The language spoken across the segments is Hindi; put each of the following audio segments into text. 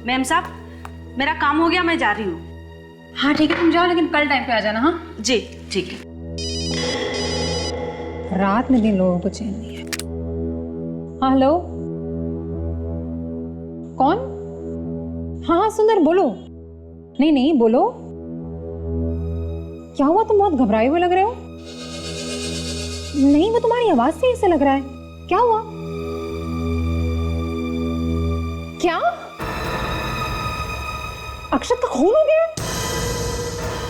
मैम साहब मेरा काम हो गया, मैं जा रही हूँ। हाँ ठीक है, तुम जाओ लेकिन कल टाइम पे आ जाना। हाँ जी ठीक है। रात में भी लोगों को चैन नहीं है। हाँ हेलो, कौन? हाँ हाँ सुंदर बोलो। नहीं नहीं बोलो, क्या हुआ? तुम बहुत घबराए हुए लग रहे हो। नहीं वो तुम्हारी आवाज से ऐसे लग रहा है। क्या हुआ? क्या अक्षत का खून हो गया?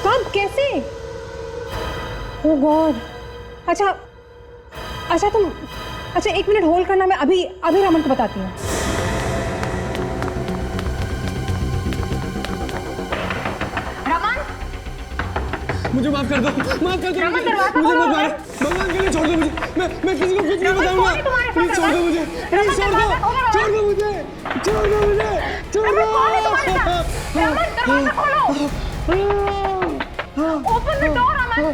कब, कैसे? ओह गॉड। अच्छा अच्छा तुम, अच्छा 1 मिनट होल्ड करना, मैं अभी अभी रमन को बताती हूँ। रमन, मुझे माफ कर दो, माफ कर दो। रमन दरवाजा मुझे खोलो। मत मारो, भगवान के लिए छोड़ दो मुझे। मैं किसी को कुछ नहीं बताऊंगा। प्लीज छोड़ दो मुझे, प्लीज छोड़ दो, छोड़ दो मुझे, छोड़ दो मुझे, छोड़ दो। रमन दरवाजा खोलो। Open the door Raman.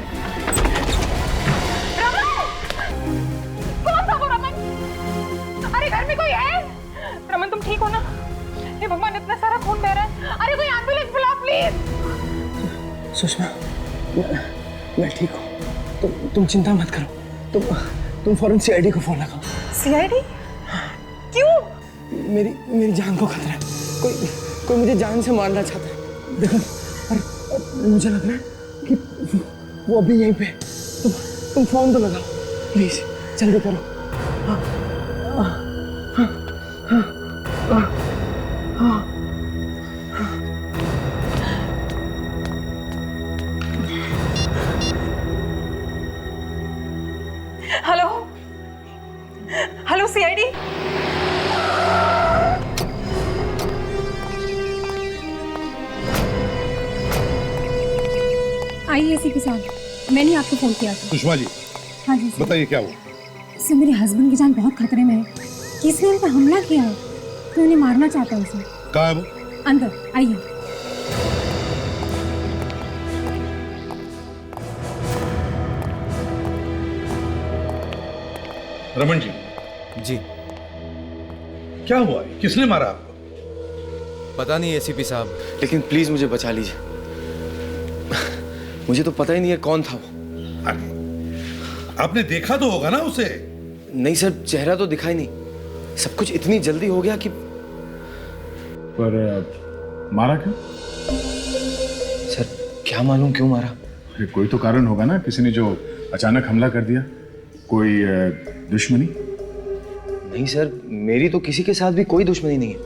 अरे घर में कोई है? रमन तुम ठीक हो ना? हे भगवान, इतना सारा खून बह रहा है। अरे कोई एम्बुलेंस बुलाओ प्लीज। सुषमा, मैं ठीक हूँ, तुम चिंता मत करो। तुम फौरन सीआईडी को फोन लगाओ। सीआईडी? क्यों? मेरी जान को खतरा है। कोई मुझे जान से मारना चाहता है। देखो, और मुझे लग रहा है कि वो अभी यहीं पे। तुम फोन तो लगाओ प्लीज, जल्दी करो। Hello hello CID. आइए एसीपी साहब, मैंने आपको फोन किया था। सुषमा जी, हाँ जी सर। बताइए क्या हुआ? सर मेरे हस्बैंड की जान बहुत खतरे में है। किसी ने उन पर हमला किया है, तो उन्हें मारना चाहता है सर। कहाँ है वो? अंदर आइए। रमन जी, जी क्या हुआ है? किसने मारा आपको? पता नहीं एसीपी साहब। लेकिन प्लीज मुझे बचा लीजिए। मुझे तो पता ही नहीं है कौन था वो। आपने देखा तो होगा ना उसे? नहीं सर, चेहरा तो दिखाई नहीं। सब कुछ इतनी जल्दी हो गया कि। पर मारा क्यों? सर क्या मालूम क्यों मारा। अरे कोई तो कारण होगा ना, किसी ने जो अचानक हमला कर दिया। कोई दुश्मनी? नहीं सर, मेरी तो किसी के साथ भी कोई दुश्मनी नहीं है।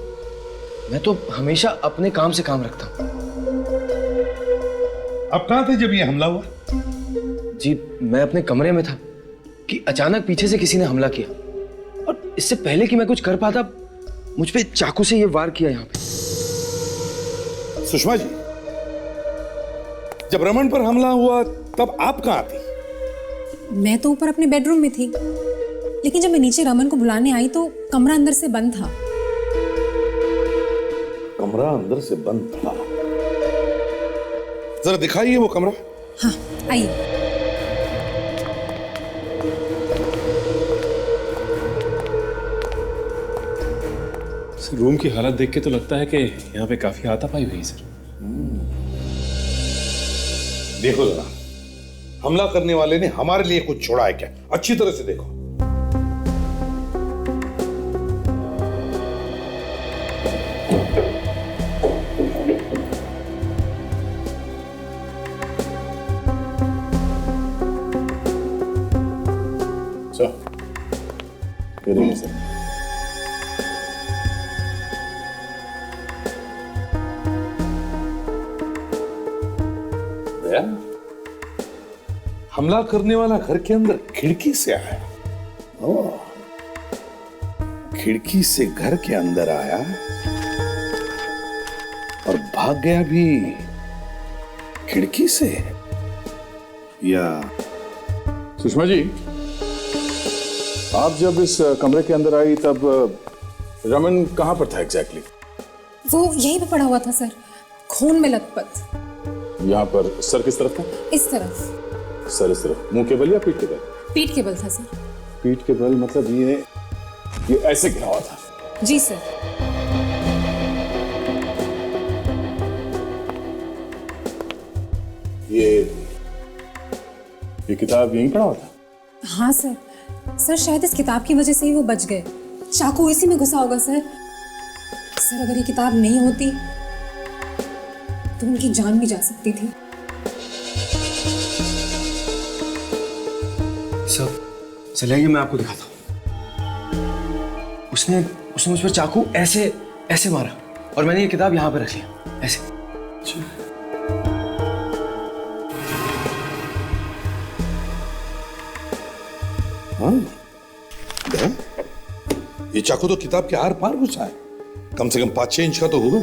मैं तो हमेशा अपने काम से काम रखता हूँ। आप कहाँ थे जब ये हमला हुआ? जी मैं अपने कमरे में था कि अचानक पीछे से किसी ने हमला किया, और इससे पहले कि मैं कुछ कर पाता, मुझ पे चाकू से ये वार किया यहाँ पे। सुषमा जी, जब रमन पर हमला हुआ तब आप कहाँ थी? मैं तो ऊपर अपने बेडरूम में थी, लेकिन जब मैं नीचे रमन को बुलाने आई तो कमरा अंदर से बंद था। कमरा अंदर से बंद था? जरा दिखाइए वो कमरा। हाँ आइए। रूम की हालत देख के तो लगता है कि यहाँ पे काफी हाथापाई हुई सर। देखो जरा, हमला करने वाले ने हमारे लिए कुछ छोड़ा है क्या? अच्छी तरह से देखो। ये देखिए सर। हमला करने वाला घर के अंदर खिड़की से आया। ओह, खिड़की से घर के अंदर आया और भाग गया भी खिड़की से। या सुषमा जी, आप जब इस कमरे के अंदर आई तब रमन कहाँ पर था एग्जैक्टली? वो यहीं पे पड़ा हुआ था सर, खून में लथपथ। यहाँ पर सर किस तरफ था? इस तरफ। सर इस तरफ, मुंह के बल या पीठ के बल? पीठ के बल था सर। पीठ के बल मतलब ये ऐसे गिरा हुआ था? जी सर। ये किताब यहीं पड़ा हुआ था? हाँ सर, सर शायद इस किताब की वजह से ही वो बच गए। चाकू इसी में घुसा होगा सर। सर अगर ये किताब नहीं होती तो उनकी जान भी जा सकती थी। सब चलिए मैं आपको दिखाता हूँ। उसने मुझ पर चाकू ऐसे ऐसे मारा और मैंने ये किताब यहाँ पे रख लिया ऐसे। हाँ देख, ये चाकू तो किताब के आर पार घुसा है, कम से कम 5-6 इंच का तो होगा।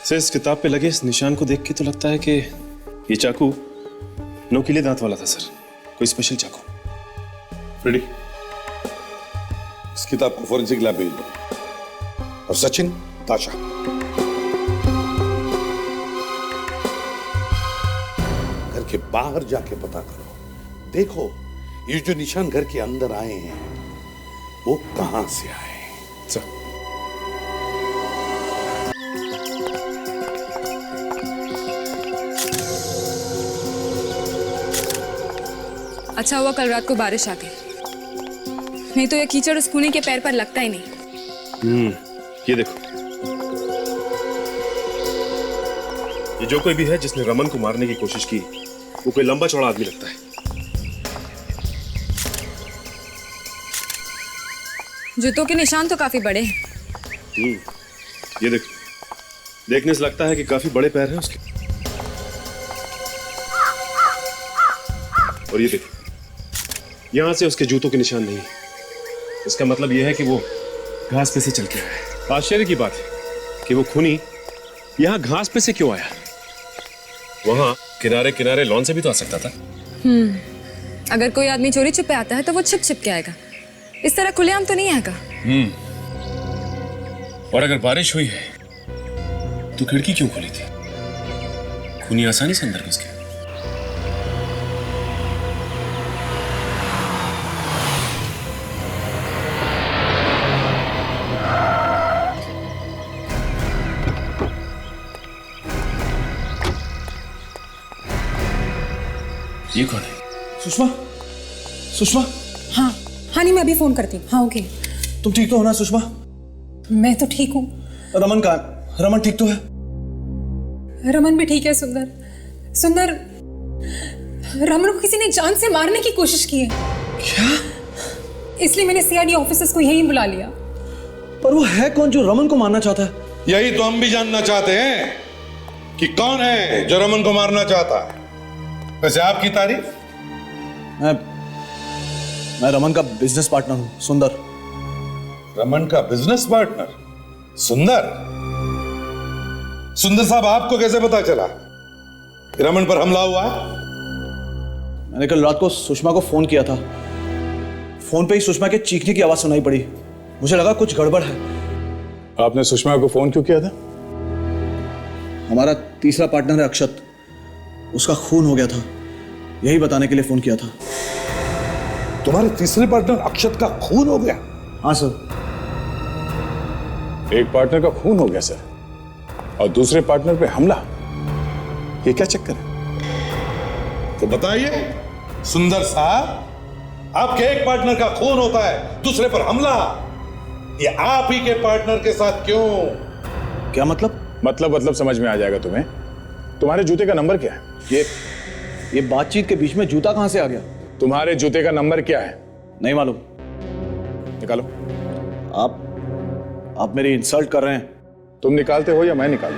सर इस किताब पे लगे इस निशान को देख के तो लगता है कि ये चाकू नोकीले दांत वाला था सर, कोई स्पेशल चाकू। रेडी, इस किताब को फॉरेंसिक लैब भेज दो। और सचिन, ताशा, घर के बाहर जाके पता करो, देखो ये जो निशान घर के अंदर आए हैं वो कहां से आए। सर अच्छा हुआ कल रात को बारिश आ गई, नहीं तो ये कीचड़ उस खूनी के पैर पर लगता ही नहीं। ये देखो, ये जो कोई भी है जिसने रमन को मारने की कोशिश की वो कोई लंबा चौड़ा आदमी लगता है। जूतों के निशान तो काफी बड़े हैं। ये देखो, देखने से लगता है कि काफी बड़े पैर हैं उसके। और ये देखो, यहां से उसके जूतों के निशान नहीं है। इसका मतलब यह है कि वो घास पे से चल के आया है। आश्चर्य की बात है कि वो खूनी यहां घास पे से क्यों आया? वहां किनारे किनारे लॉन से भी तो आ सकता था। अगर कोई आदमी चोरी छुपे आता है तो वो छिप छिप के आएगा, इस तरह खुलेआम तो नहीं आएगा। और अगर बारिश हुई है तो खिड़की क्यों खुली थी? खूनी आसानी से अंदर घुस गया। ये कौन है? सुषमा, सुषमा, हाँ हाँ नहीं मैं अभी फोन करती हूँ। हाँ ओके। तुम ठीक तो हो ना सुषमा? मैं तो ठीक हूँ। रमन का, रमन ठीक तो है? रमन भी ठीक है। सुंदर, सुंदर, रमन को किसी ने जान से मारने की कोशिश की है। क्या? इसलिए मैंने सीआईडी ऑफिसर्स को यहीं बुला लिया। पर वो है कौन जो रमन को मारना चाहता है? यही तो हम भी जानना चाहते हैं कि कौन है जो रमन को मारना चाहता है। वैसे आपकी तारीफ? मैं रमन का बिजनेस पार्टनर हूं, सुंदर। रमन का बिजनेस पार्टनर सुंदर? सुंदर साहब, आपको कैसे पता चला कि रमन पर हमला हुआ? मैंने कल रात को सुषमा को फोन किया था। फोन पे ही सुषमा के चीखने की आवाज सुनाई पड़ी। मुझे लगा कुछ गड़बड़ है। आपने सुषमा को फोन क्यों किया था? हमारा तीसरा पार्टनर है अक्षत, उसका खून हो गया था, यही बताने के लिए फोन किया था। तुम्हारे तीसरे पार्टनर अक्षत का खून हो गया? हाँ सर। एक पार्टनर का खून हो गया सर, और दूसरे पार्टनर पे हमला। ये क्या चक्कर है? तो बताइए सुंदर साहब, आपके एक पार्टनर का खून होता है, दूसरे पर हमला, ये आप ही के पार्टनर के साथ क्यों? क्या मतलब? मतलब समझ में आ जाएगा तुम्हें। तुम्हारे जूते का नंबर क्या है? ये बातचीत के बीच में जूता कहां से आ गया? तुम्हारे जूते का नंबर क्या है? नहीं मालूम। निकालो। आप मेरी इंसल्ट कर रहे हैं। तुम निकालते हो या मैं निकालूं?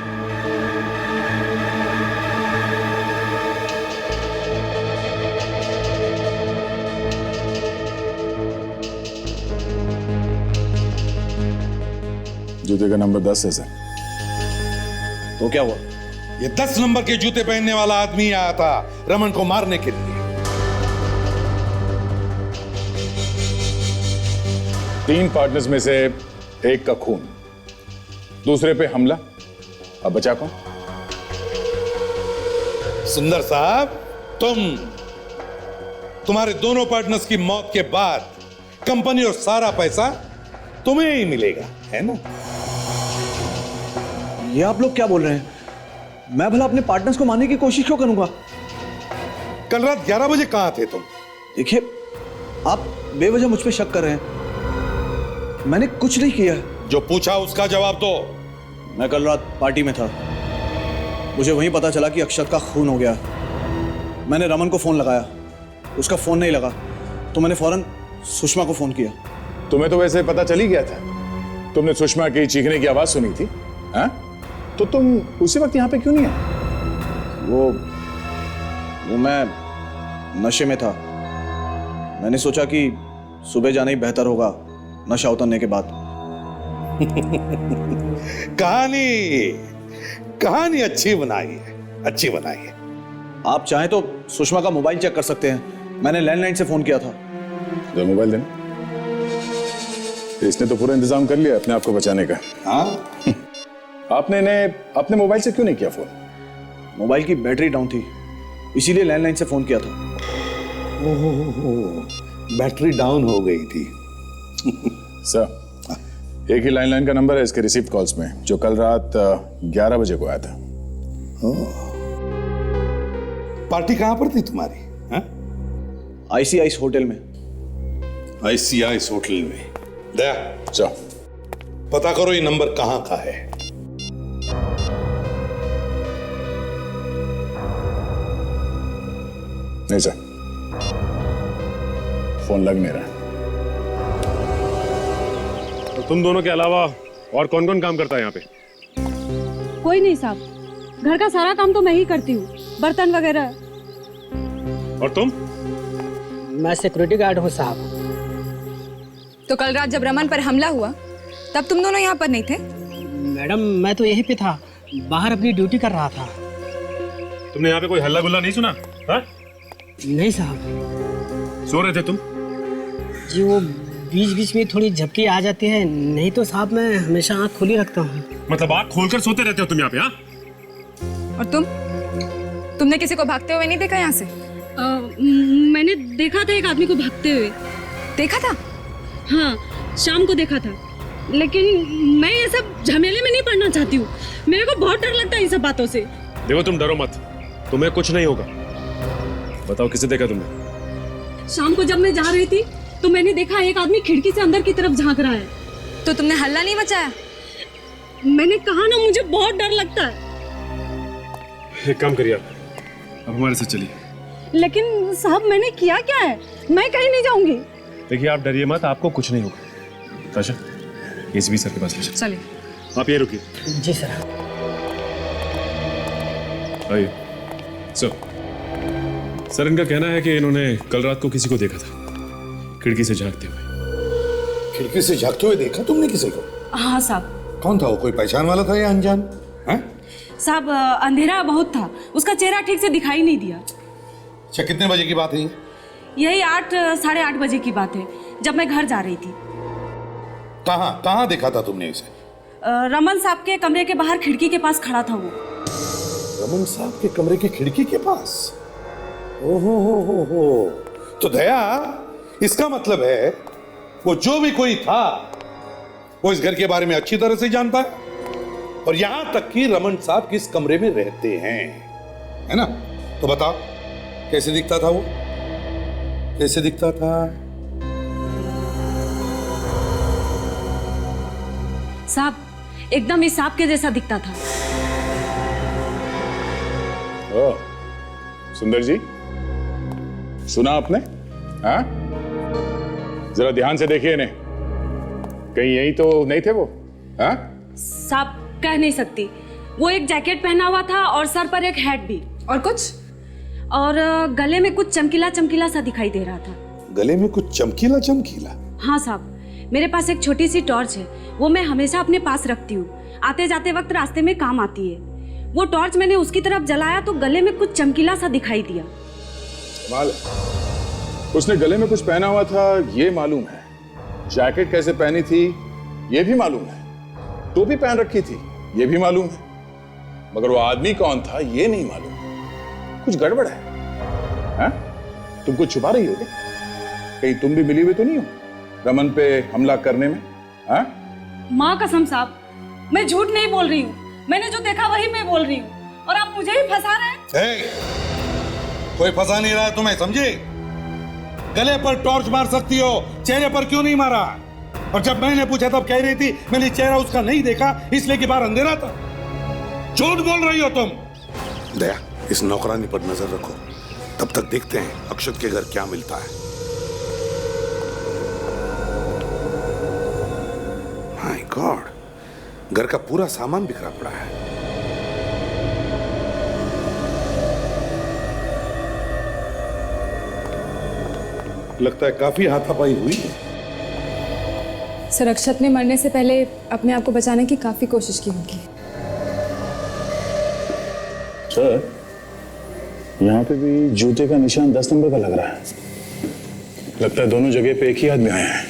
जूते का नंबर 10 है सर। तो क्या हुआ? ये 10 नंबर के जूते पहनने वाला आदमी आया था रमन को मारने के लिए। 3 पार्टनर्स में से एक का खून, दूसरे पे हमला, अब बचा कौन? सुंदर साहब, तुम्हारे दोनों पार्टनर्स की मौत के बाद कंपनी और सारा पैसा तुम्हें ही मिलेगा, है ना? ये आप लोग क्या बोल रहे हैं? मैं भला अपने पार्टनर्स को मारने की कोशिश क्यों करूंगा? कल रात 11 बजे कहां थे तुम? देखिए, आप बेवजह मुझ पे शक कर रहे हैं। मैंने कुछ नहीं किया। जो पूछा उसका जवाब दो। मैं कल रात पार्टी में था। मुझे वहीं पता चला कि अक्षत का खून हो गया। मैंने रमन को फोन लगाया, उसका फोन नहीं लगा, तो मैंने फौरन सुषमा को फोन किया। तुम्हें तो वैसे पता चल ही गया था। तुमने सुषमा की चीखने की आवाज सुनी थी, हाँ? तो तुम उसी वक्त यहाँ पे क्यों नहीं आए? वो मैं नशे में था। मैंने सोचा कि सुबह जाना ही बेहतर होगा नशा उतरने के बाद। कहानी अच्छी बनाई है, अच्छी बनाई है। आप चाहें तो सुषमा का मोबाइल चेक कर सकते हैं। मैंने लैंडलाइन से फोन किया था। जो मोबाइल देना। इसने तो पूरा इंतजाम कर लिया अपने आप को बचाने का। हाँ? आपने मोबाइल से क्यों नहीं किया फोन? मोबाइल की बैटरी डाउन थी, इसीलिए लैंडलाइन से फोन किया था। बैटरी डाउन हो गई थी। सर, एक ही लैंडलाइन का नंबर है इसके रिसीव्ड कॉल्स में, जो कल रात 11 बजे को आया था। पार्टी कहां पर थी तुम्हारी? आईसीआईस होटल में। आईसीआईस होटल में? दया, जाओ पता करो ये नंबर कहां का है। नहीं सर, फोन लग नहीं रहा। तो तुम दोनों के अलावा और कौन कौन काम करता है यहाँ पे? कोई नहीं साहब, घर का सारा काम तो मैं ही करती हूँ, बर्तन वगैरह। और तुम? मैं सिक्योरिटी गार्ड हूँ साहब। तो कल रात जब रमन पर हमला हुआ तब तुम दोनों यहाँ पर नहीं थे? मैडम, मैं तो यहीं पे था, बाहर अपनी ड्यूटी कर रहा था। तुमने यहाँ पे कोई हल्ला गुल्ला नहीं सुना? हाँ? नहीं साहब सो रहे थे तुम? जी, वो बीच बीच में थोड़ी झपकी आ जाती है, नहीं तो साहब मैं हमेशा आँख खुली रखता हूँ। मतलब आँख खोलकर सोते रहते हो तुम यहाँ पे? हाँ? और तुमने किसी को भागते हुए नहीं देखा यहाँ से? मैंने देखा था एक आदमी को भागते हुए। देखा था? हाँ, शाम को देखा था, लेकिन मैं ये सब झमेले में नहीं पड़ना चाहती हूँ। मेरे को बहुत डर लगता है इन सब बातों से। देखो, तुम डरो मत, तुम्हें कुछ नहीं होगा। बताओ, किसे देखा तुमने? शाम को जब मैं जा रही थी तो मैंने देखा एक आदमी खिड़की से अंदर की तरफ झांक रहा है। तो तुमने हल्ला नहीं मचाया? मैंने कहा ना, मुझे बहुत डर लगता है। एक काम करिए, अब हमारे साथ चलिए। लेकिन साहब, मैंने किया क्या है? मैं कहीं नहीं जाऊंगी। देखिए, आप डरिए मत, आपको कुछ नहीं होगा। ताशा, एसीपी सर के पास ले चलो। चलिए। आप ये रुकिए। जी सर। आइए। सर, इनका कहना है कि इन्होंने कल रात को किसी को देखा था खिड़की से झांकते हुए। खिड़की से झांकते हुए देखा तुमने किसी को? हाँ साहब। कौन था वो? कोई पहचान वाला था या अनजान? साहब, अंधेरा बहुत था, उसका चेहरा ठीक से दिखाई नहीं दिया। अच्छा, कितने बजे की बात है ये? यही 8 साढ़े 8 बजे की बात है, जब मैं घर जा रही थी। कहाँ देखा था तुमने इसे? रमन साहब के कमरे के बाहर खिड़की के पास खड़ा था वो। रमन साहब के कमरे के खिड़की के पास? ओहो। तो दया, इसका मतलब है वो जो भी कोई था वो इस घर के बारे में अच्छी तरह से जानता है, और यहां तक कि रमन साहब किस कमरे में रहते हैं, है ना? तो बताओ, कैसे दिखता था वो? कैसे दिखता था? साहब, एकदम इस सांप के जैसा दिखता था। ओह, सुंदर जी, सुना आपने? हाँ? जरा ध्यान से देखिए इन्हें, कहीं यही तो नहीं थे वो? हाँ? साहब, कह नहीं सकती। वो एक जैकेट पहना हुआ था और सर पर एक हैट भी। और कुछ? और गले में कुछ चमकीला चमकीला सा दिखाई दे रहा था। गले में कुछ चमकीला चमकीला? हाँ साहब, मेरे पास एक छोटी सी टॉर्च है, वो मैं हमेशा अपने पास रखती हूँ, आते जाते वक्त रास्ते में काम आती है। वो टॉर्च मैंने उसकी तरफ जलाया तो गले में कुछ चमकीला सा दिखाई दिया। कमाल, उसने गले में कुछ पहना हुआ था ये मालूम है, जैकेट कैसे पहनी थी ये भी मालूम है, टोपी पहन रखी थी ये भी मालूम है, मगर वो आदमी कौन था ये नहीं मालूम। कुछ गड़बड़ है, हाँ? तुम कुछ छुपा रही हो क्या? कहीं तुम भी मिली हुई तो नहीं हो रमन पे हमला करने में? हाँ? माँ कसम साहब, मैं झूठ नहीं बोल रही हूँ। मैंने जो देखा वही मैं बोल रही हूँ और आप मुझे ही फंसा रहे हैं। कोई फंसा नहीं रहा है तुम्हें, समझे? गले पर टॉर्च मार सकती हो, चेहरे पर क्यों नहीं मारा? और जब मैंने पूछा तब कह रही थी मैंने चेहरा उसका नहीं देखा इसलिए कि बाहर अंधेरा था। झूठ बोल रही हो तुम। दया, इस नौकरानी पर नजर रखो, तब तक देखते हैं अक्षत के घर क्या मिलता है। माय गॉड, घर का पूरा सामान बिखरा पड़ा है। लगता है काफी हाथापाई हुई है। सर, अक्षत ने मरने से पहले अपने आप को बचाने की काफी कोशिश की होगी। सर, यहाँ पे भी जूते का निशान 10 नंबर का लग रहा है। लगता है दोनों जगह पे एक ही आदमी आया है।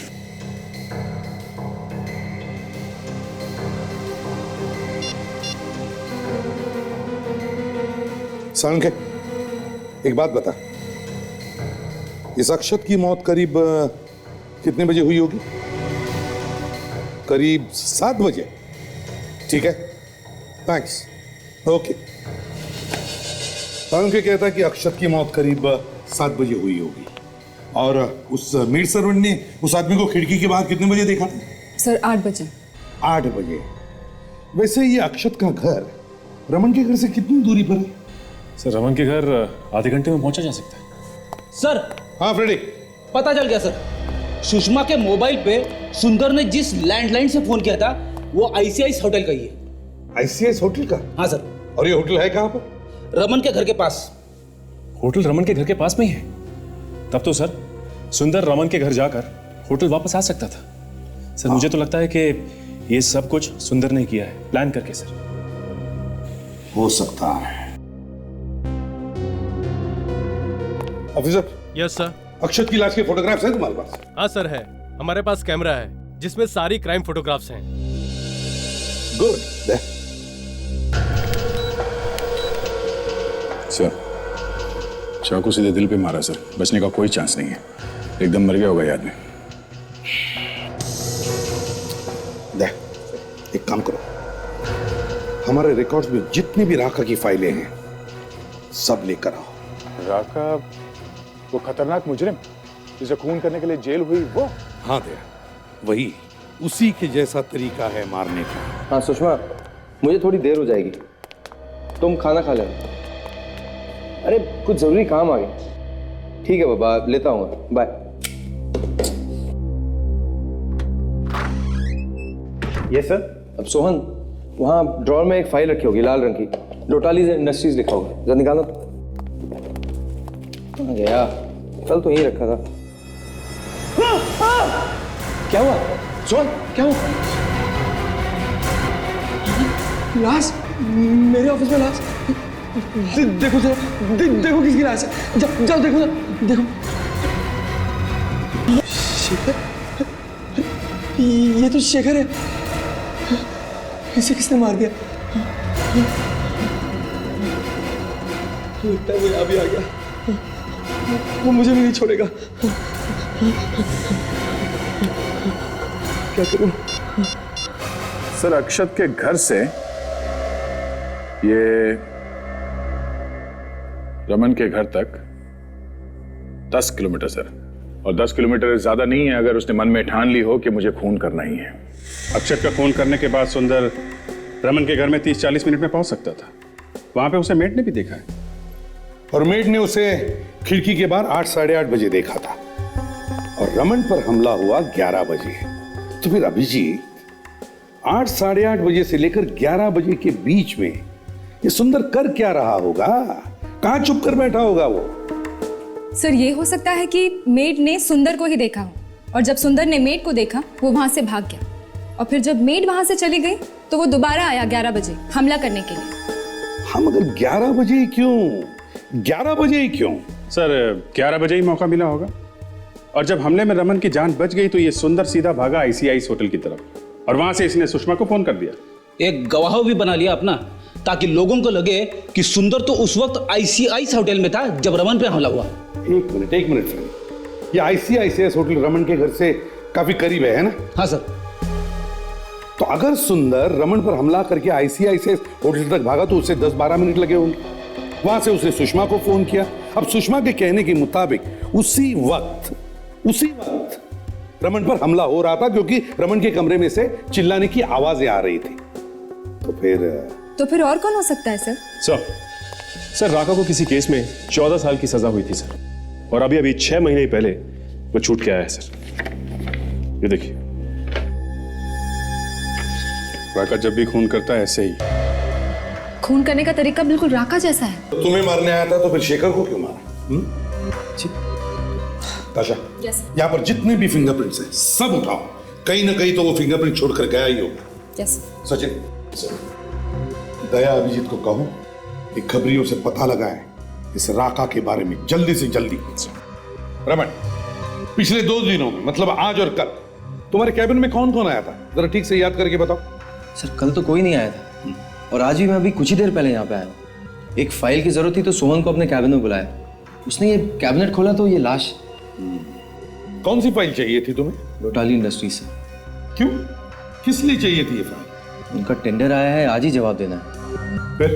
सांके, एक बात बता, इस अक्षत की मौत करीब कितने बजे हुई होगी? करीब 7 बजे। ठीक है, थैंक्स, ओके। सांके कहता है कि अक्षत की मौत करीब 7 बजे हुई होगी और उस मेड सर्वेंट ने उस आदमी को खिड़की के बाहर कितने बजे देखा था? सर, 8 बजे। 8 बजे। वैसे ये अक्षत का घर रमन के घर से कितनी दूरी पर है? सर, रमन के घर आधे घंटे में पहुंचा जा सकता है। सर, हाँ फ्रेडी, पता चल गया सर। सुषमा के मोबाइल पे सुंदर ने जिस लैंडलाइन से फोन किया था वो आईसीआईस होटल का ही है। आईसीआईस होटल का? हाँ सर। और ये होटल है कहाँ पर? रमन के घर के पास। होटल रमन के घर के पास में ही है? तब तो सर सुंदर रमन के घर जाकर होटल वापस आ सकता था। सर, मुझे तो लगता है कि ये सब कुछ सुंदर ने किया है, प्लान करके। सर, हो सकता है। ऑफिसर। Yes sir. अक्षत की लाश के फोटोग्राफ्स हैं तुम्हारे पास? हाँ सर, है। हमारे पास कैमरा है जिसमें सारी क्राइम फोटोग्राफ्स हैं। गुड। सर, चाकू सीधे दिल पे मारा सर, बचने का कोई चांस नहीं है। एकदम मर गया होगा ये आदमी। एक काम करो, हमारे रिकॉर्ड्स में जितनी भी राका की फाइलें हैं सब लेकर आओ। राका, वो खतरनाक मुजरिम जिसे खून करने के लिए जेल हुई वो? हाँ दया, वही, उसी के जैसा तरीका है मारने का। हाँ सुषमा, मुझे थोड़ी देर हो जाएगी, तुम खाना खा लेना। अरे कुछ जरूरी काम आ गया। ठीक है बाबा, लेता हूँ, बाय। Yes sir. अब सोहन, वहाँ ड्रॉर में एक फाइल रखी होगी लाल रंग की, डोटालीज इंडस्ट्रीज लिखा होगा, जरा निकालना। गया, कल तो यही रखा था। क्या हुआ सोहन, क्या हुआ? लाश, मेरे ऑफिस में लाश। देखो जरा, देखो किसकी लाश है। जाओ देखो ना, देखो। शेखर, ये तो शेखर है। इसे किसने मार दिया? लगता है वो यहाँ भी आ गया, वो मुझे भी नहीं छोड़ेगा। क्या करूं? सर, अक्षत के घर से ये रमन के घर तक 10 किलोमीटर सर, और 10 किलोमीटर ज्यादा नहीं है अगर उसने मन में ठान ली हो कि मुझे खून करना ही है। अक्षत का खून करने के बाद सुंदर रमन के घर में 30-40 मिनट में पहुंच सकता था। वहां पे उसे मेट ने भी देखा है, और मेड ने उसे खिड़की के बाहर 8-8:30 बजे देखा था, और रमन पर हमला हुआ 11 बजे। तो फिर अभिजीत 8-8:30 बजे से लेकर 11 बजे के बीच में ये सुंदर कर क्या रहा होगा? कहां छुप कर बैठा होगा वो? सर, ये हो सकता है कि मेड ने सुंदर को ही देखा हो, और जब सुंदर ने मेड को देखा वो वहां से भाग गया, और फिर जब मेड वहां से चली गई तो वो दोबारा आया 11 बजे हमला करने के लिए। हम अगर 11 बजे ही क्यों? 11 बजे ही क्यों? सर 11 बजे ही मौका मिला होगा, और जब हमले में रमन की जान बच गई तो ये सुंदर सीधा भागा आईसीआईस होटल की तरफ, और वहां से इसने सुषमा को फोन कर दिया। एक गवाह भी बना लिया अपना, ताकि लोगों को लगे कि सुंदर तो उस वक्त आईसीआईस होटल में था जब रमन पे हमला हुआ। एक मिनट फ्रेंड, ये आईसीआईसीएस होटल रमन के घर से काफी करीब है ना? हाँ सर। तो अगर सुंदर रमन पर हमला करके आईसीआईसीआई होटल तक भागा तो उसे 10-12 मिनट लगे होंगे। वहां से उसने सुषमा को फोन किया। अब सुषमा के कहने के मुताबिक उसी वक्त रमन पर हमला हो रहा था, क्योंकि रमन के कमरे में से चिल्लाने की आवाजें आ रही थी। तो फिर और कौन हो सकता है सर? सर राका को किसी केस में 14 साल की सजा हुई थी सर, और अभी 6 महीने पहले वो छूट के आया है सर। ये देखिए, राका जब भी खून करता है ऐसे ही। खून करने का तरीका बिल्कुल राका जैसा है। तो तुम्हें मारने आया था तो फिर शेखर को क्यों मारा? ताशा, यहाँ पर जितने भी फिंगरप्रिंट्स हैं सब उठाओ। कहीं ना कहीं तो वो फिंगरप्रिंट छोड़कर गया ही होगा। सचिन, दया अभिजीत को कहो कि खबरियों से पता लगाए इस राका के बारे में जल्दी से जल्दी। रमन, पिछले 2 दिनों में, मतलब आज और कल, तुम्हारे कैबिन में कौन कौन आया था? जरा ठीक से याद करके बताओ। सर कल तो कोई नहीं आया था, और आज भी मैं अभी कुछ ही देर पहले यहाँ पे आया हूँ। एक फाइल की जरूरत थी तो सोहन को अपने कैबिन में बुलाया। उसने ये कैबिनेट खोला तो ये लाश। कौन सी फाइल चाहिए थी तुम्हें? लोटाली इंडस्ट्रीज से। क्यों, किस लिए चाहिए थी ये फाइल? उनका टेंडर आया है, आज ही जवाब देना है। फिर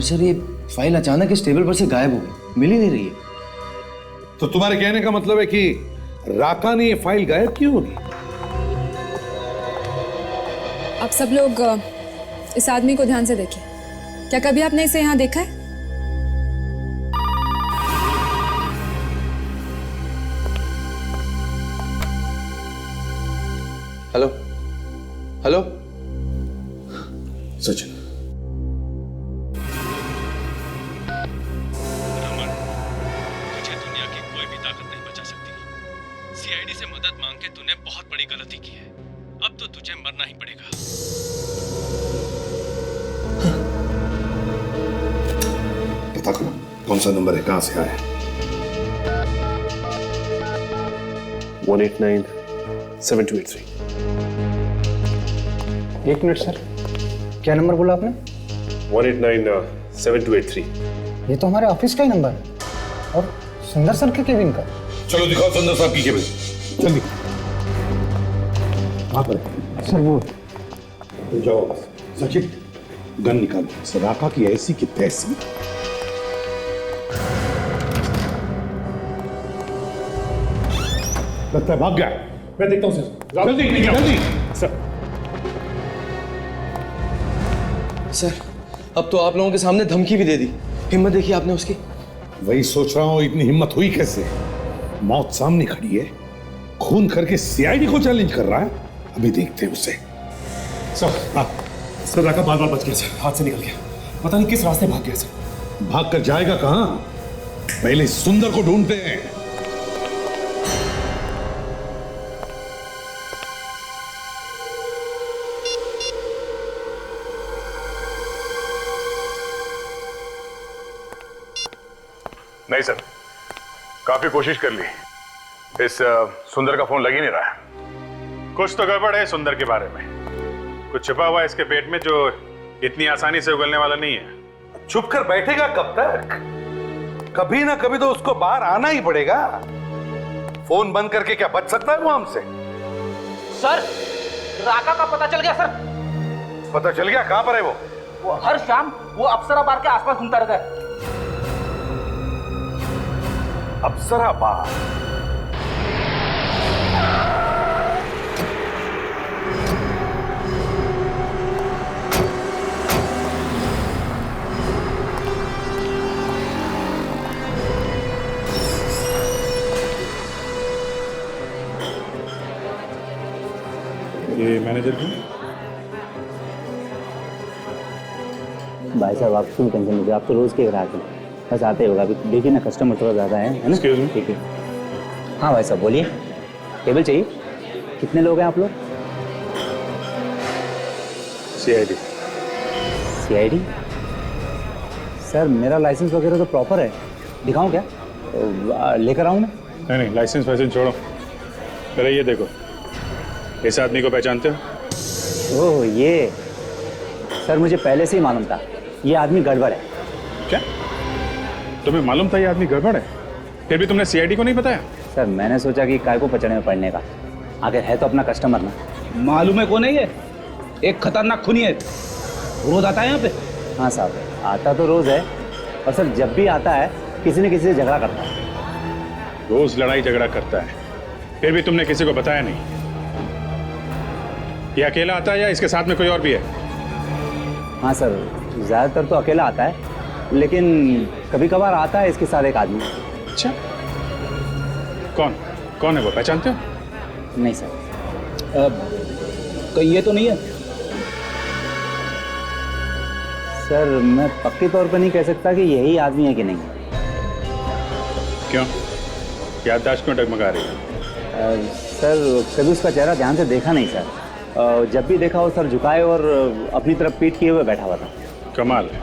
सर ये फाइल अचानक इस टेबल पर से गायब हो गई, मिल ही नहीं रही है। तो तुम्हारे कहने का मतलब है कि राका ने ये फाइल गायब क्यों होगी? आप सब लोग इस आदमी को ध्यान से देखिए। क्या कभी आपने इसे यहाँ देखा है? हेलो हेलो सचिन, तुझे दुनिया की कोई भी ताकत नहीं बचा सकती। सीआईडी से मदद मांग के तूने बहुत बड़ी गलती की है। अब तो तुझे मरना ही पड़ेगा। पता करो कौन सा नंबर है, कहां से आया है। 189-7283। 1 मिनट सर, क्या नंबर बोला आपने? 189-7283। ये तो हमारे ऑफिस का ही नंबर है, और सुंदर सर के केबिन का। चलो दिखाओ सुंदर साहब की केबिन, जल्दी। वहां पर सर वो तो जाओ। सचिन, गन निकालो। राका की ऐसी की तैसी। लगता है भाग गया। मैं देखता हूं सर, जल्दी जल्दी। सर अब तो आप लोगों के सामने धमकी भी दे दी। हिम्मत देखी आपने उसकी। वही सोच रहा हूं, इतनी हिम्मत हुई कैसे? मौत सामने खड़ी है, खून करके सीआईडी को चैलेंज कर रहा है। अभी देखते हैं उसे। सर राका बार बच गया सर, हाथ से निकल गया। पता नहीं किस रास्ते भाग गया सर। भाग कर जाएगा कहां? पहले सुंदर को ढूंढते हैं। नहीं सर, काफी कोशिश कर ली, इस सुंदर का फोन लग ही नहीं रहा है। कुछ तो गड़बड़ है सुंदर के बारे में। कुछ छुपा हुआ है इसके पेट में जो इतनी आसानी से उगलने वाला नहीं है। छुप कर बैठेगा कब तक? कभी ना कभी तो उसको बाहर आना ही पड़ेगा। फोन बंद करके क्या बच सकता है वो हमसे? सर, राका का पता चल गया सर। पता चल गया? कहां पर है वो हर शाम वो अप्सरा बार के आसपास घूमता रहता है। अप्सरा बार? ये मैनेजर की? भाई साहब आप क्यों टेंशन लीजिए, आप तो रोज के ग्राहक हैं, बस आते होगा। अभी देखिए ना, कस्टमर थोड़ा ज़्यादा है ना? ठीक है। हाँ भाई साहब बोलिए, टेबल चाहिए? कितने लोग हैं आप लोग? सीआईडी। सीआईडी? सर मेरा लाइसेंस वगैरह तो प्रॉपर है, दिखाऊं क्या? लेकर आऊं मैं? नहीं, लाइसेंस वाइसेंस छोड़ो, पहले ये देखो, इस आदमी को पहचानते हो? ओह ये, सर मुझे पहले से ही मालूम था ये आदमी गड़बड़ है। क्या तुम्हें मालूम था ये आदमी गड़बड़ है, फिर भी तुमने सीआईडी को नहीं बताया? सर मैंने सोचा कि काय को पचड़े में पड़ने का, आखिर है तो अपना कस्टमर ना। मालूम है कौन है ये? एक खतरनाक खूनी है, रोज आता है यहाँ पे। हाँ साहब, आता तो रोज है, और सर जब भी आता है किसी न किसी से झगड़ा करता है। रोज लड़ाई झगड़ा करता है, फिर भी तुमने किसी को बताया नहीं? ये अकेला आता है या इसके साथ में कोई और भी है? हाँ सर, ज़्यादातर तो अकेला आता है, लेकिन कभी कभार आता है इसके साथ एक आदमी। अच्छा, कौन कौन है वो, पहचानते हो? नहीं सर। कहीं ये तो नहीं है? सर मैं पक्के तौर पर नहीं कह सकता कि यही आदमी है कि नहीं। क्यों, याददाश्त क्यों डगमगा रही है? सर कभी उसका चेहरा ध्यान से देखा नहीं सर। जब भी देखा वो सर झुकाए और अपनी तरफ पीठ किए हुए बैठा हुआ था। कमाल है,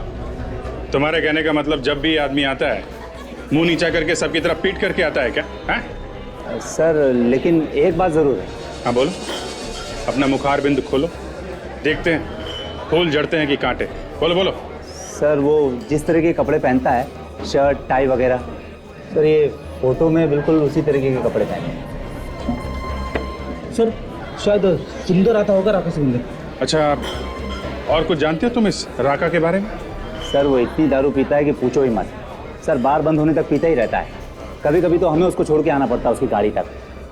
तुम्हारे कहने का मतलब जब भी आदमी आता है मुंह नीचा करके सबकी तरफ पीट करके आता है क्या? हाँ सर, लेकिन एक बात जरूर है। हाँ बोलो, अपना मुखार बिंदु खोलो, देखते हैं फूल जड़ते हैं कि कांटे। बोलो बोलो। सर वो जिस तरह के कपड़े पहनता है, शर्ट टाई वगैरह, सर ये फोटो में बिल्कुल उसी तरीके के कपड़े पहने हैं। सर शायद सुंदर आता होगा, राका सुंदर। अच्छा, और कुछ जानते हो तुम इस राका के बारे में? सर वो इतनी दारू पीता है कि पूछो ही मत। सर बार बंद होने तक पीता ही रहता है। कभी कभी तो हमें उसको छोड़ के आना पड़ता है उसकी गाड़ी तक।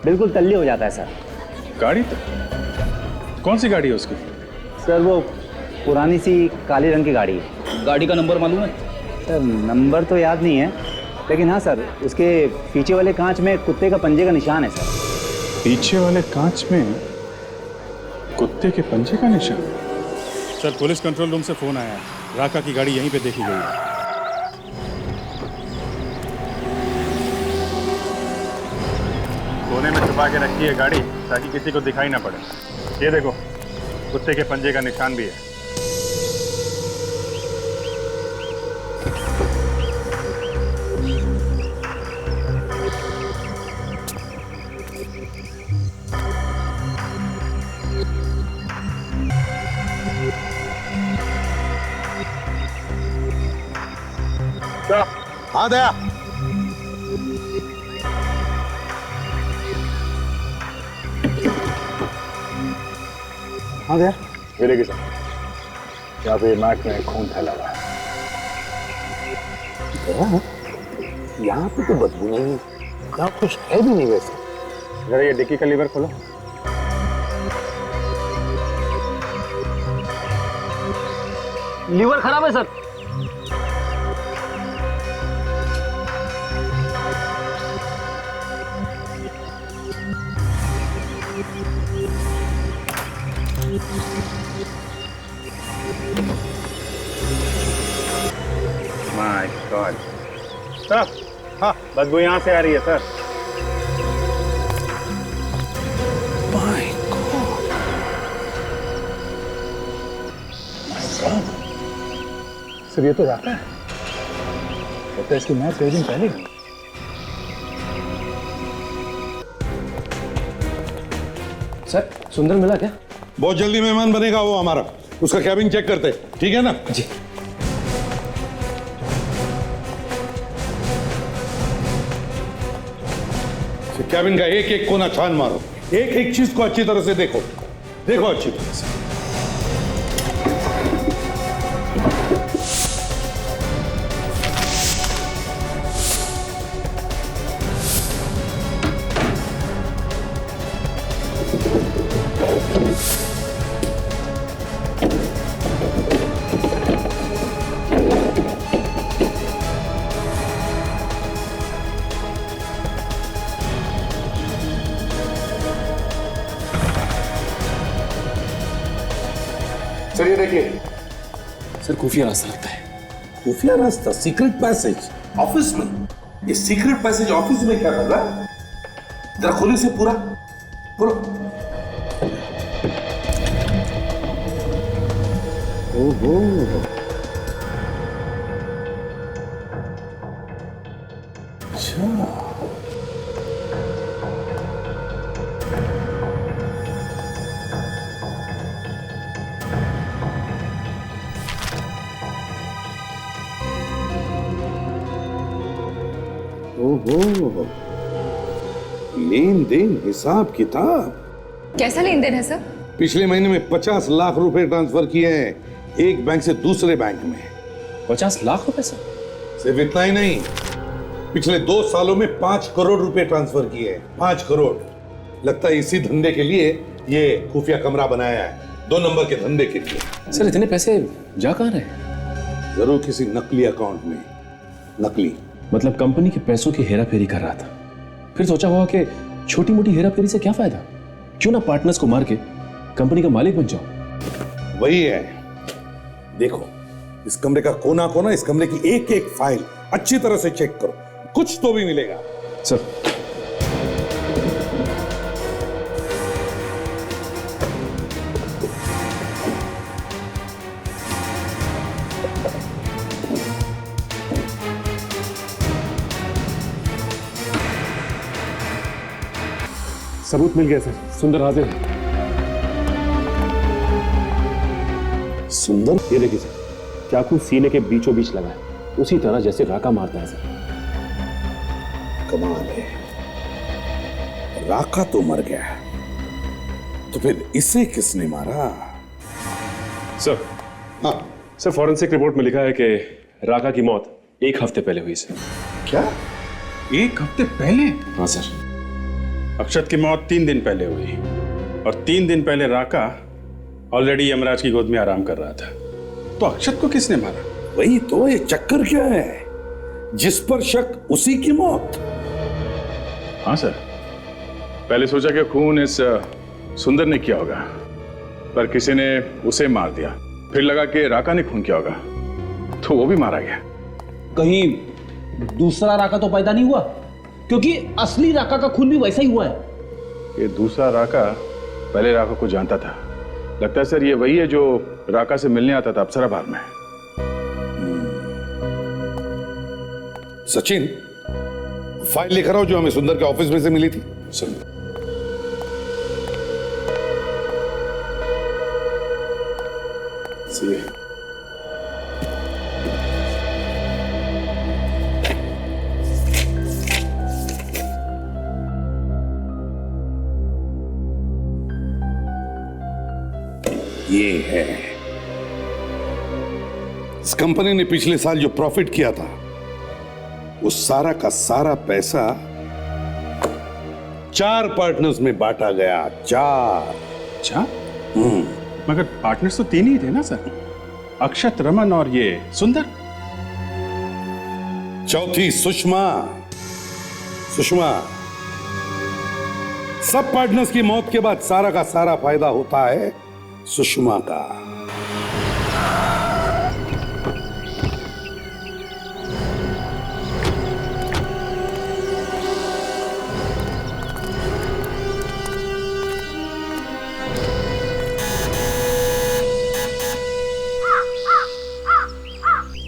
बिल्कुल तल्ली हो जाता है सर। गाड़ी तक? कौन सी गाड़ी है उसकी? सर वो पुरानी सी काले रंग की गाड़ी है। गाड़ी का नंबर मालूम है? सर नंबर तो याद नहीं है, लेकिन हाँ सर उसके पीछे वाले कांच में कुत्ते का पंजे का निशान है सर। पीछे वाले कांच में कुत्ते के पंजे का निशान? सर पुलिस कंट्रोल रूम से फोन आया है, राका की गाड़ी यहीं पे देखी गई है। कोने में छुपा के रखी है गाड़ी ताकि किसी को दिखाई ना पड़े। ये देखो, कुत्ते के पंजे का निशान भी है। हाँ दया, हाँ गया ये देखिए सर, यहाँ पे मैट में खून फैला हुआ है। यहाँ पे तो बदबू नहीं, यहाँ कुछ है भी नहीं वैसे। जरा ये डिक्की का लीवर खोलो। लीवर खराब है सर। माय गॉड सर, हाँ बदबू यहाँ से आ रही है सर। सर ये तो राका है, होता है इसकी मैच कई दिन पहले। सर सुंदर मिला क्या? बहुत जल्दी मेहमान बनेगा वो हमारा, उसका कैबिन चेक करते, ठीक है ना? जी। कैबिन का एक एक कोना छान मारो, एक एक चीज को अच्छी तरह से देखो, देखो अच्छी तरह से। सर ये देखिए, सर खुफिया रास्ता लगता है। खुफिया रास्ता, सीक्रेट पैसेज ऑफिस में? ये सीक्रेट पैसेज ऑफिस में क्या कर रहा है? जरा खोले से पूरा खोलो। ओहो, अच्छा ओहो, लेन देन हिसाब किताब। कैसा लेन देन है सर? पिछले महीने में 50 लाख रुपए ट्रांसफर किए हैं एक बैंक से दूसरे बैंक में। 50 लाख रुपए सर? सिर्फ इतना ही नहीं, पिछले 2 सालों में 5 करोड़ रुपए ट्रांसफर किए हैं। 5 करोड़। लगता है इसी धंधे के लिए ये खुफिया कमरा बनाया है, 2 नंबर के धंधे के लिए। सर इतने पैसे जा कहाँ रहे? जरूर किसी नकली अकाउंट में। नकली मतलब कंपनी के पैसों की हेरा फेरी कर रहा था। फिर सोचा होगा कि छोटी मोटी हेरा फेरी से क्या फायदा, क्यों ना पार्टनर्स को मार के कंपनी का मालिक बन जाओ। वही है। देखो इस कमरे का कोना कोना, इस कमरे की एक एक फाइल अच्छी तरह से चेक करो, कुछ तो भी मिलेगा। सर सबूत मिल गया सर, सुंदर हाजिर है। सुंदर? ये देखिए सर, चाकू सीने के बीचों बीच लगा है, उसी तरह जैसे राका मारता है सर। कमाल है, राका तो मर गया, तो फिर इसे किसने मारा? सर हाँ सर, फॉरेंसिक रिपोर्ट में लिखा है कि राका की मौत 1 हफ्ते पहले हुई सर। क्या? 1 हफ्ते पहले? हाँ सर। अक्षत की मौत 3 दिन पहले हुई और 3 दिन पहले राका ऑलरेडी यमराज की गोद में आराम कर रहा था। तो अक्षत को किसने मारा? वही तो, ये चक्कर क्या है? जिस पर शक उसी की मौत। हाँ सर, पहले सोचा कि खून इस सुंदर ने किया होगा, पर किसी ने उसे मार दिया। फिर लगा कि राका ने खून किया होगा, तो वो भी मारा गया। कहीं दूसरा राका तो पैदा नहीं हुआ? क्योंकि असली राका का खून भी वैसा ही हुआ है। ये दूसरा राका पहले राका को जानता था। लगता है सर ये वही है जो राका से मिलने आता था अप्सरा बार में। सचिन, फाइल लेकर आओ जो हमें सुंदर के ऑफिस में से मिली थी। सर ये है, इस कंपनी ने पिछले साल जो प्रॉफिट किया था वो सारा का सारा पैसा 4 पार्टनर्स में बांटा गया। 4। मगर पार्टनर्स तो 3 ही थे ना सर, अक्षत, रमन और ये सुंदर। चौथी सुषमा। सब पार्टनर्स की मौत के बाद सारा का सारा फायदा होता है सुषमा का।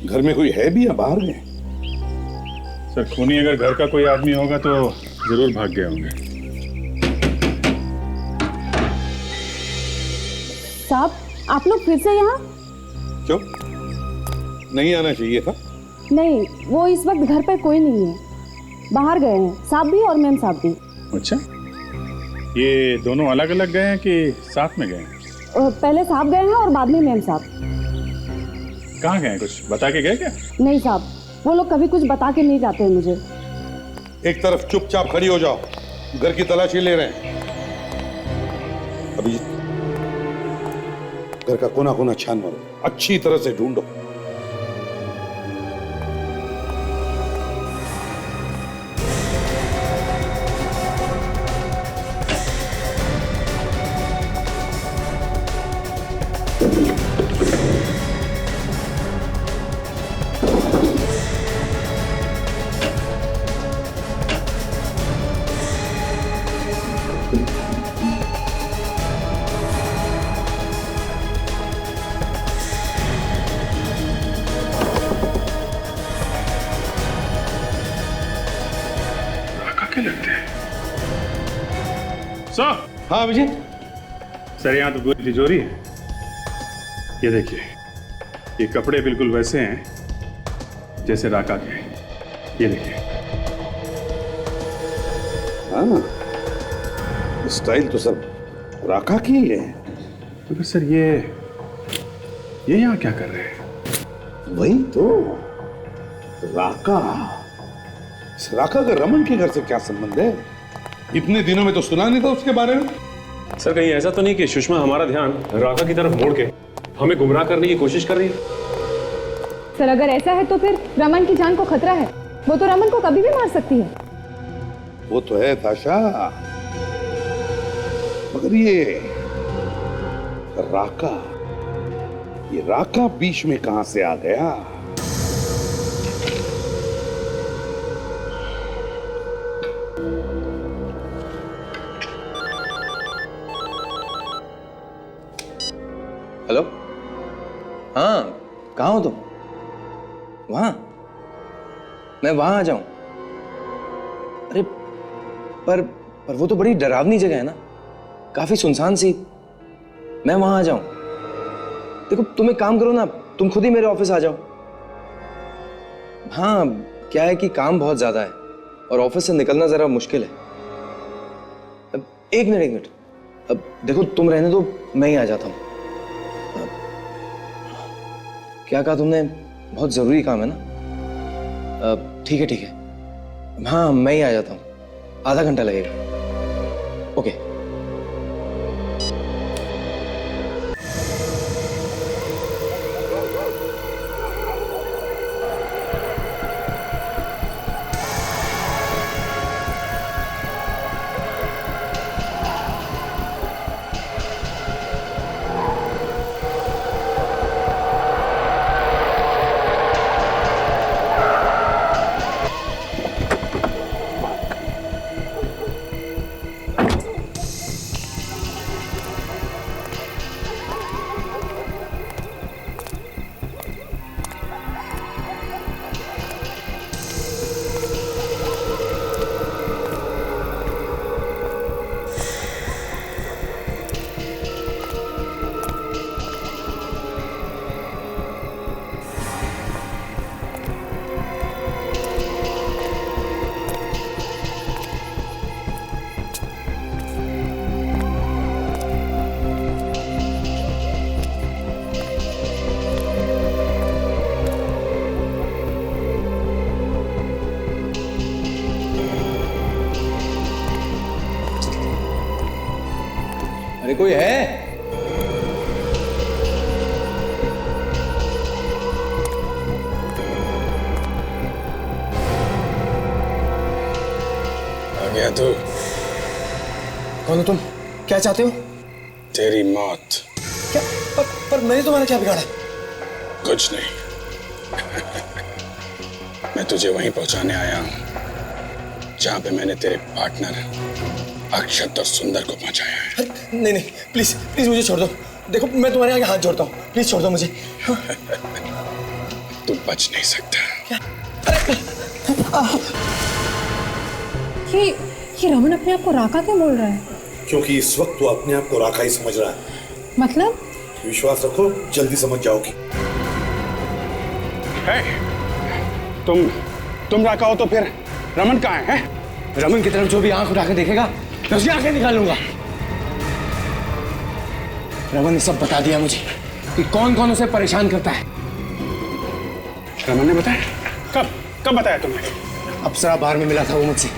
घर में कोई है भी या बाहर गए? सर खूनी अगर घर का कोई आदमी होगा तो जरूर भाग गए होंगे। साहब, आप लोग फिर से यहाँ? क्यों? नहीं आना चाहिए था? नहीं, वो इस वक्त घर पर कोई नहीं है, बाहर गए हैं, साहब भी और मैम साहब भी। अच्छा, ये दोनों अलग अलग गए हैं कि साथ में गए हैं? पहले साहब गए हैं और बाद में मैम साहब। कहाँ गए? कुछ बता के गए क्या? नहीं साहब, वो लोग कभी कुछ बता के नहीं जाते हैं मुझे। एक तरफ चुपचाप खड़ी हो जाओ, घर की तलाशी ले रहे हैं। अभिजीत, घर का कोना कोना छान मारो, अच्छी तरह से ढूंढो। सर। हाँ अभिजीत। सर यहाँ तो पूरी तिजोरी है। ये देखिए, ये कपड़े बिल्कुल वैसे हैं जैसे राका के। ये देखिए। हाँ, स्टाइल तो सब राका की ही है। तो फिर सर ये यहाँ क्या कर रहे हैं? वही तो राका। इस राका का रमन के घर से क्या संबंध है? इतने दिनों में तो सुना नहीं था उसके बारे में। सर कहीं ऐसा तो नहीं कि सुषमा हमारा ध्यान राका की तरफ मोड़ के हमें गुमराह करने की कोशिश कर रही है? सर अगर ऐसा है तो फिर रमन की जान को खतरा है। वो तो रमन को कभी भी मार सकती है। वो तो है ताशा, मगर ये राका बीच में कहां से आ गया? हेलो, हाँ कहाँ हो तुम? वहां? मैं वहां आ जाऊं? अरे पर वो तो बड़ी डरावनी जगह है ना, काफी सुनसान सी। मैं वहां आ जाऊं? देखो तुम एक काम करो ना, तुम खुद ही मेरे ऑफिस आ जाओ। हाँ क्या है कि काम बहुत ज्यादा है और ऑफिस से निकलना जरा मुश्किल है। अब एक मिनट, अब देखो तुम रहने दो, मैं ही आ जाता हूं। क्या कहा तुमने? बहुत जरूरी काम है ना? ठीक है, हाँ मैं ही आ जाता हूँ, आधा घंटा लगेगा। ओके। अरे कोई है? आ गया तू? कौन हो तुम? क्या चाहते हो? तेरी मौत। क्या? पर मैंने तुम्हारा क्या बिगाड़ा? कुछ नहीं। मैं तुझे वहीं पहुंचाने आया हूं जहां पे मैंने तेरे पार्टनर अक्षत और सुंदर को पहुंचाया है। नहीं प्लीज मुझे छोड़ दो। देखो मैं तुम्हारे आगे हाथ जोड़ता हूँ, प्लीज छोड़ दो मुझे। तू बच नहीं सकता। ये रमन अपने आप को राका क्यों बोल रहा है? क्योंकि इस वक्त वो अपने आप को राका ही समझ रहा है। मतलब? विश्वास रखो, जल्दी समझ जाओगी। तुम राका हो तो फिर रमन कहाँ है? रमन की तरफ जो भी आंख उठा के देखेगा मैं उसकी आंखें निकालूंगा। रमन ने सब बता दिया मुझे कि कौन कौन उसे परेशान करता है। रमन ने बताया? कब बताया तुमने? अप्सरा बार में मिला था वो मुझसे।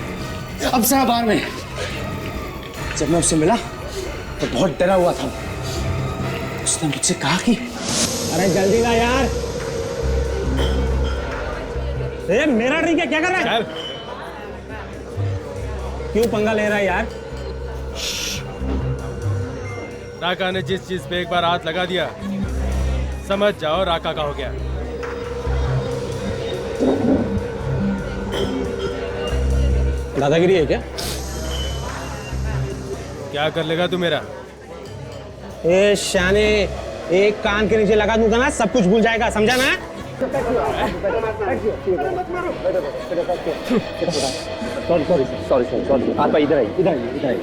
अप्सरा बार में जब मैं उससे मिला तो बहुत डरा हुआ था। उसने मुझसे कहा कि अरे जल्दी ला यार। मेरा ड्रिंक है, क्या कर रहा है? क्यों पंगा ले रहा है यार? राका ने जिस चीज पे एक बार हाथ लगा दिया, समझ जाओ राका का हो गया। दादागिरी है क्या? क्या कर लेगा तू मेरा? ए शाने, एक कान के नीचे लगा दूंगा ना, सब कुछ भूल जाएगा, समझा ना? सॉरी आप इधर आइए।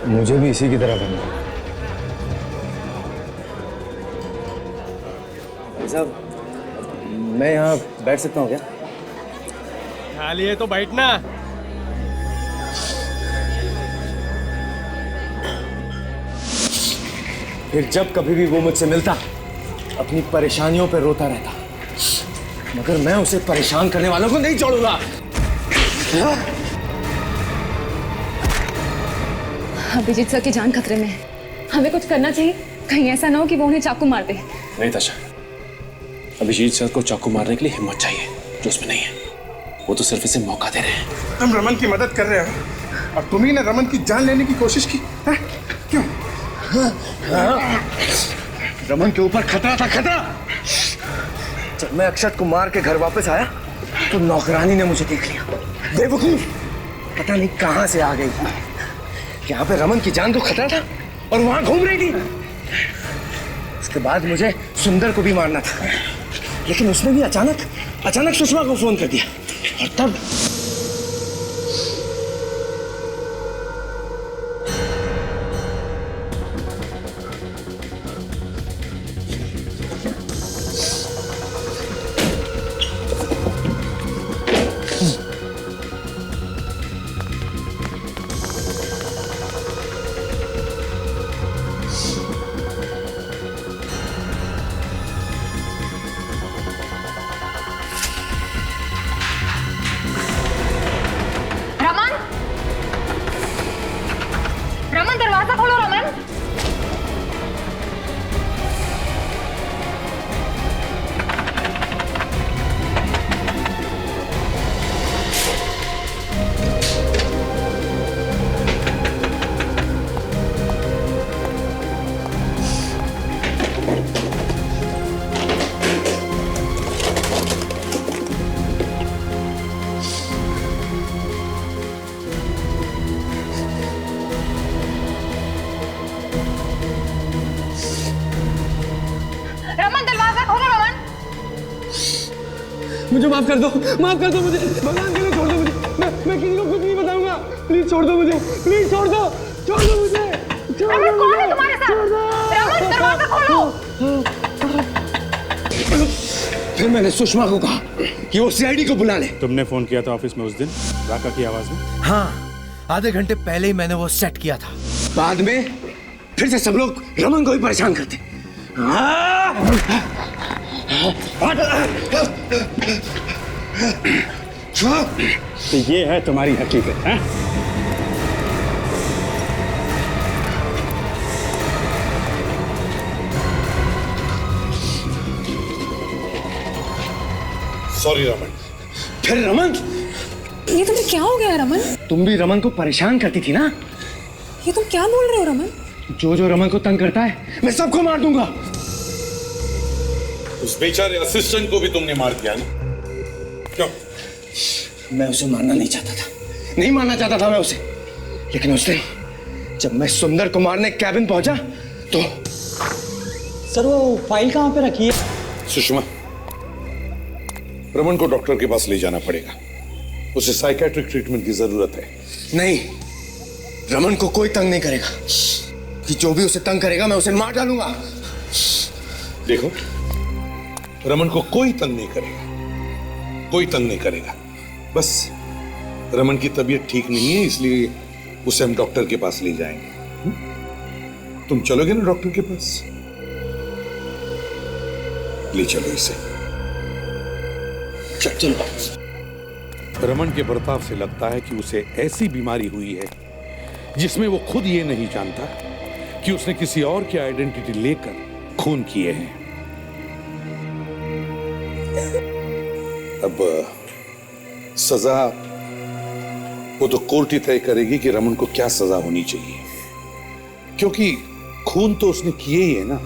मुझे भी इसी की तरह बनना। साहब मैं यहाँ बैठ सकता हूँ क्या? खाली है तो बैठना। फिर जब कभी भी वो मुझसे मिलता अपनी परेशानियों पर रोता रहता, मगर मैं उसे परेशान करने वालों को नहीं छोड़ूंगा। अभिजीत सर की जान खतरे में है, हमें कुछ करना चाहिए। कहीं ऐसा ना हो कि वो उन्हें चाकू मार दे। नहीं ताशा, अभिजीत सर को चाकू मारने के लिए हिम्मत चाहिए जो उसमें नहीं है। वो तो सिर्फ इसे मौका दे रहे हैं। तुम रमन की मदद कर रहे हो और तुम ही ने रमन की जान लेने की कोशिश की है? क्यों? रमन के ऊपर खतरा था, खतरा। जब मैं अक्षत को मार के घर वापस आया तो नौकरानी ने मुझे देख लिया। बेवकूफ, पता नहीं कहां से आ गई। यहाँ पे रमन की जान को खतरा था और वहां घूम रही थी। उसके बाद मुझे सुंदर को भी मारना था, लेकिन उसने भी अचानक सुषमा को फोन कर दिया और तब रमन, दरवाजा खोलो रमन। मुझे माफ कर दो मुझे। भगवान के लिए छोड़ दो मुझे। मैं किसी को कुछ नहीं बताऊंगा। प्लीज छोड़ दो मुझे, प्लीज छोड़ दो मुझे। रमन, कौन है तुम्हारे साथ? रमन, दरवाजा खोलो। फिर मैंने सुषमा को कहा कि वो सीआईडी को बुला ले। तुमने फोन किया था ऑफिस में उस दिन राका की आवाज में? हाँ, आधे घंटे पहले ही मैंने वो सेट किया था। बाद में फिर से सब लोग रमन को ही परेशान करते। तो ये है तुम्हारी हकीकत है? सॉरी रमन। फिर रमन? ये तुम्हें क्या हो गया रमन? तुम भी रमन को परेशान करती थी ना? ये तुम क्या बोल रहे हो रमन? जो रमन को तंग करता है मैं सबको मार दूंगा। उस बेचारे असिस्टेंट को भी तुमने मार दिया ना? क्यों? मैं उसे मारना नहीं चाहता था मैं उसे, लेकिन उसने जब मैं सुंदर को मारने कैबिन पहुंचा तो। सर वो फाइल कहाँ पे रखी है? सुषमा, रमन को डॉक्टर के पास ले जाना पड़ेगा। उसे साइकेट्रिक ट्रीटमेंट की जरूरत है। नहीं, रमन को कोई तंग नहीं करेगा। कि जो भी उसे तंग करेगा मैं उसे मार डालूंगा। देखो, रमन को कोई तंग नहीं करेगा। बस रमन की तबीयत ठीक नहीं है, इसलिए उसे हम डॉक्टर के पास ले जाएंगे। तुम चलोगे ना डॉक्टर के पास? ले चलो इसे। चलो। रमन के बर्ताव से लगता है कि उसे ऐसी बीमारी हुई है जिसमें वो खुद ये नहीं जानता कि उसने किसी और की आइडेंटिटी लेकर खून किए हैं। अब सजा वो तो कोर्ट ही तय करेगी कि रमन को क्या सजा होनी चाहिए, क्योंकि खून तो उसने किए ही है ना।